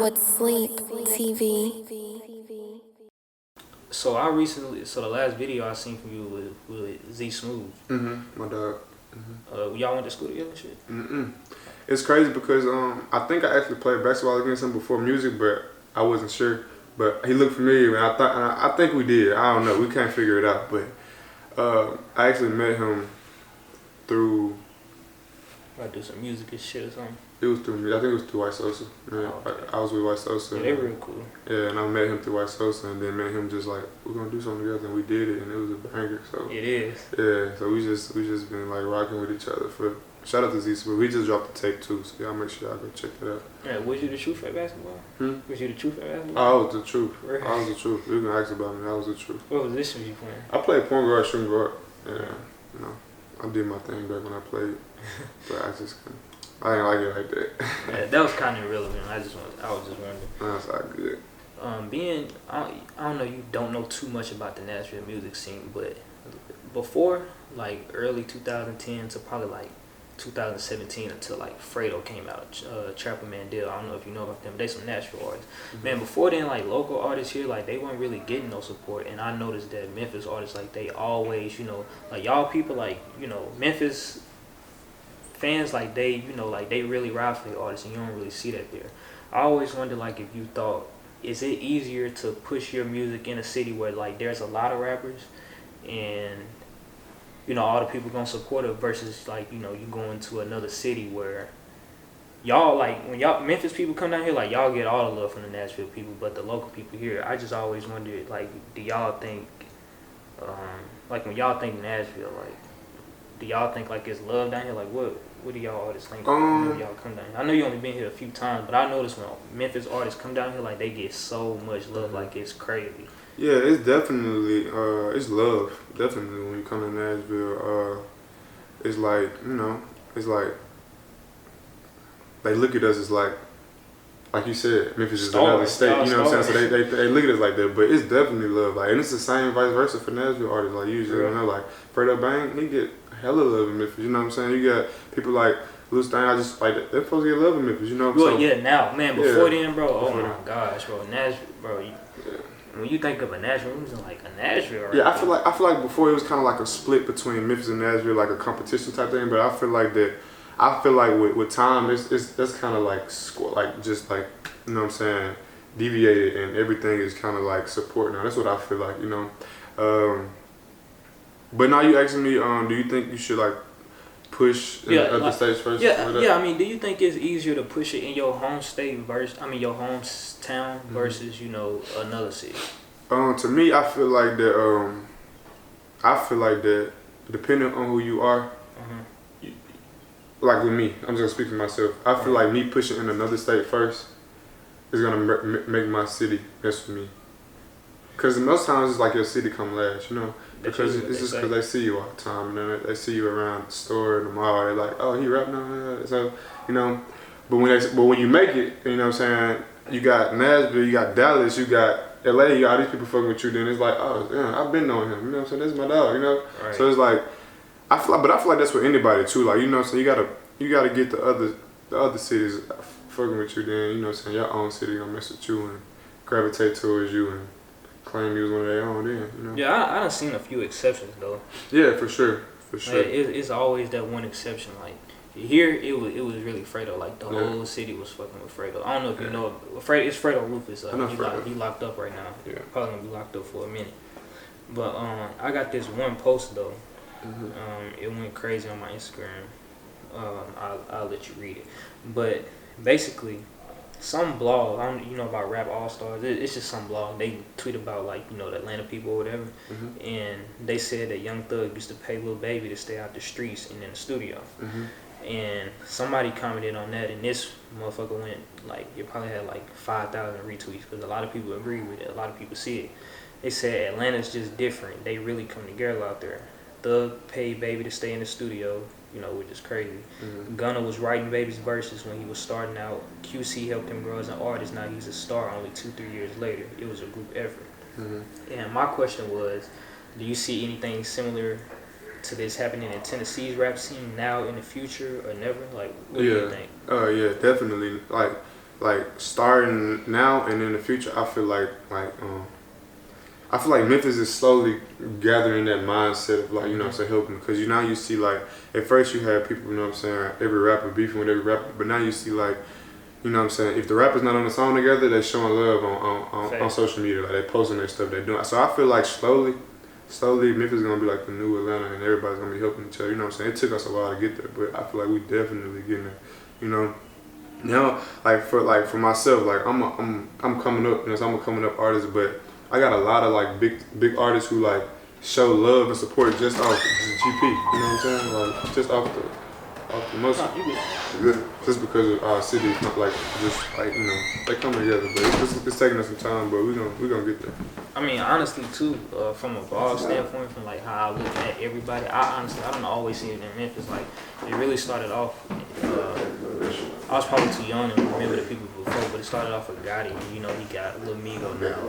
with Sleep TV. So the last video I seen from you was with Z Smooth. My dog. Y'all went to school together and shit? It's crazy because I think I actually played basketball against him before music, but I wasn't sure. But he looked familiar, and I think we did. I don't know. We can't figure it out. But I actually met him through. I do some music and shit or something. It was through me. I think it was through White Sosa. Yeah, okay. I was with White Sosa. Yeah, they real cool. Yeah, and I met him through White Sosa, and then met him just like, we're gonna do something together, and we did it, and it was a banger. So it is. Yeah, so we just been like rocking with each other for. Shout out to Z, but we just dropped the tape too, so y'all make sure y'all go check that out. Yeah, was you the truth at basketball? Was you the truth at basketball? I was the truth. I was the truth. You can ask about me. I was the truth. What position was you playing? I played point guard, shooting guard. Yeah, you know, I did my thing back when I played, but I just couldn't. I didn't like it like that. Yeah, that was kind of irrelevant. I was just wondering. That's all good. I don't know, you don't know too much about the Nashville music scene, but before like early 2010 to probably like 2017 until like Fredo came out, Trapper Mandel. I don't know if you know about them. They some Nashville artists. Man, before then, like local artists here, like they weren't really getting no support. And I noticed that Memphis artists, like they always, you know, like y'all people, like, you know, Memphis fans, like they, you know, like they really ride for the artists, and you don't really see that there. I always wonder, like, if you thought, is it easier to push your music in a city where like there's a lot of rappers and, you know, all the people gonna support it versus like, you know, you going to another city where y'all, like, when y'all Memphis people come down here, like y'all get all the love from the Nashville people, but the local people here, I just always wondered, like, do y'all think, like when y'all think Nashville, like, do y'all think like it's love down here? Like what do y'all artists think when y'all come down here? I know you only been here a few times, but I noticed when Memphis artists come down here, like they get so much love, like it's crazy. Yeah, it's definitely it's love. Definitely when you come to Nashville, it's like, you know, it's like they look at us as like you said, Memphis is another state. You know what I'm saying? So they look at us like that, but it's definitely love. Like, and it's the same vice versa for Nashville artists. Like usually, you know, like Fredo Bang, he get hella love in Memphis. You know what I'm saying? You got people like Lil Stein. I just like they're supposed to get love in Memphis. You know what I'm saying? Yeah, now, man. Before then, bro. Oh my gosh, bro. Nashville, bro. When you think of a Nashville, it was like a Nashville. Right? Yeah, I feel like before it was kind of like a split between Memphis and Nashville, like a competition type thing. But I feel like with time, that's kind of like just like, you know what I'm saying, deviated, and everything is kind of like support now. That's what I feel like, you know. But now you asking me, do you think you should like push in other states first? Yeah. I mean, do you think it's easier to push it in your home state your hometown versus, you know, another city? To me, I feel like that. Depending on who you are, like with me, I'm just gonna speak for myself. I feel like me pushing in another state first is gonna make my city best for me. Cause most times it's like your city come last, you know. Because it's just because they see you all the time, and then they see you around the store and the mall. They're like, "Oh, he rapping on that." So, you know, but when you make it, you know what I'm saying, you got Nashville, you got Dallas, you got LA, you got all these people fucking with you. Then it's like, "Oh, damn, I've been knowing him." You know what I'm saying? That's my dog. You know. Right. So it's like, I feel like that's for anybody too. Like, you know, so you gotta get the other cities fucking with you. Then, you know what I'm saying, your own city gonna mess with you and gravitate towards you and claim you was one of their own, then, you know. Yeah, I done seen a few exceptions though. Yeah, for sure. Like, it's always that one exception. Like here, it was really Fredo. Like the whole city was fucking with Fredo. I don't know if you know, it's Fredo Rufus. He locked up right now. Yeah. Probably gonna be locked up for a minute. But I got this one post though. It went crazy on my Instagram. I'll let you read it. But basically, some blog, I don't, you know about Rap All Stars. It's just some blog. They tweet about, like, you know, the Atlanta people or whatever, and they said that Young Thug used to pay Lil Baby to stay out the streets and in the studio. And somebody commented on that, and this motherfucker went like, it probably had like 5,000 retweets because a lot of people agree with it. A lot of people see it. They said Atlanta's just different. They really come together out there. Thug paid Baby to stay in the studio, you know, which is crazy. Gunna was writing Baby's verses when he was starting out. QC helped him grow as an artist. Now he's a star only 2-3 years later. It was a group effort. And my question was, do you see anything similar to this happening in Tennessee's rap scene now, in the future, or never? Like, what do you think? Yeah, definitely. Like, like starting now and in the future, I feel like Memphis is slowly gathering that mindset of like, you know what I'm saying, helping. Because now you see like, at first you had people, you know what I'm saying, every rapper beefing with every rapper, but now you see like, you know what I'm saying, if the rapper's not on the song together, they're showing love on social media, like they posting their stuff, they're doing. So I feel like slowly Memphis is gonna be like the new Atlanta, and everybody's gonna be helping each other. You know what I'm saying? It took us a while to get there, but I feel like we definitely getting there. You know, now like for myself, like I'm coming up, you know, so I'm a coming up artist, but I got a lot of like big artists who like show love and support just off GP. You know what I'm saying? Like just off the muscle. Just because of our city, like just like, you know, they come together. But it's taking us some time, but we gonna get there. I mean, honestly, too, from a broad standpoint, from like how I look at everybody, I don't always see it in Memphis. Like, it really started off. I was probably too young to remember the people before, but it started off with Gotti. You know, he got Lil Migo now.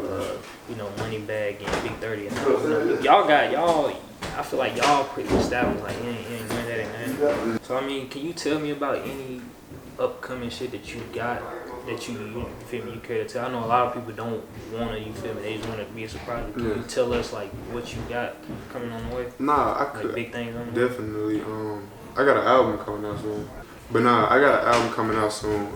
You know, Moneybagg and Big 30. And now, you know, I feel like y'all pretty established. Like, you ain't doing that and that. So I mean, can you tell me about any upcoming shit that you got? That you feel me, you care to tell? I know a lot of people don't wanna, you feel me, they just wanna be a surprise. Can you tell us like what you got coming on the way? Nah, I like could big things on the way? definitely. I got an album coming out soon. But nah, I got an album coming out soon.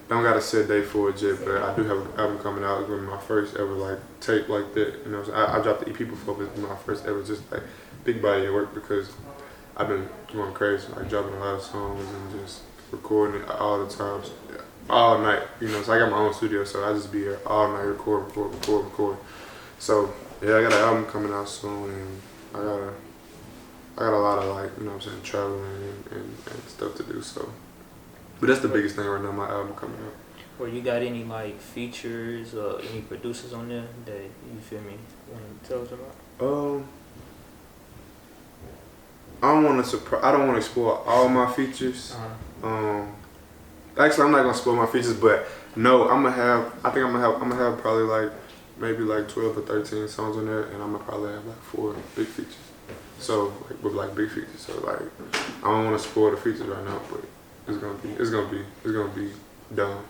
Don't got a set date for it yet, but I do have an album coming out. It's gonna be my first ever like tape like that. You know, I dropped the EP before, but it's my first ever just like big body of work because I've been going crazy, like dropping a lot of songs and just recording it all the time, all night. You know, so I got my own studio, so I just be here all night record. So yeah, I got an album coming out soon, and I got a lot of like, you know what I'm saying, traveling and stuff to do. So, but that's the biggest thing right now. My album coming out. Or you got any like features or any producers on there that you feel me want to tell us about? I don't want to spoil all my features. Actually, I'm not gonna spoil my features, but no, I'm gonna have probably like maybe like 12 or 13 songs on there, and I'm gonna probably have like 4 big features. So like with like big features. So like I don't want to spoil the features right now, but it's gonna be done.